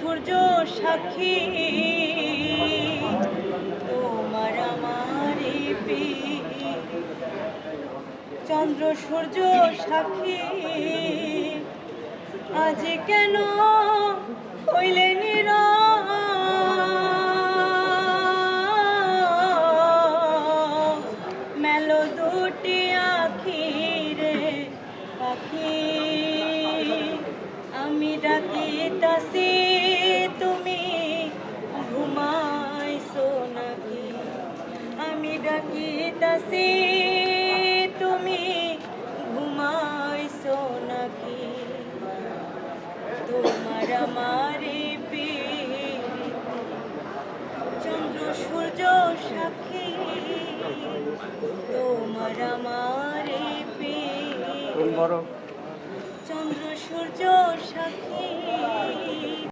সূর্য সাক্ষী তোমার আমার চন্দ্র সূর্য সাক্ষী আজ কেন হইলে নীরব মেলো দুটি আখি রে পাখি আমি ডাকিতাছি তুমি ঘুমাইছো নাকি আমি ডাকিতাছি তুমি ঘুমাইছো নাকি তোমার আমারে চন্দ্র সূর্য সাক্ষী তোমার আমারে চন্দ্র সূর্য সাক্ষী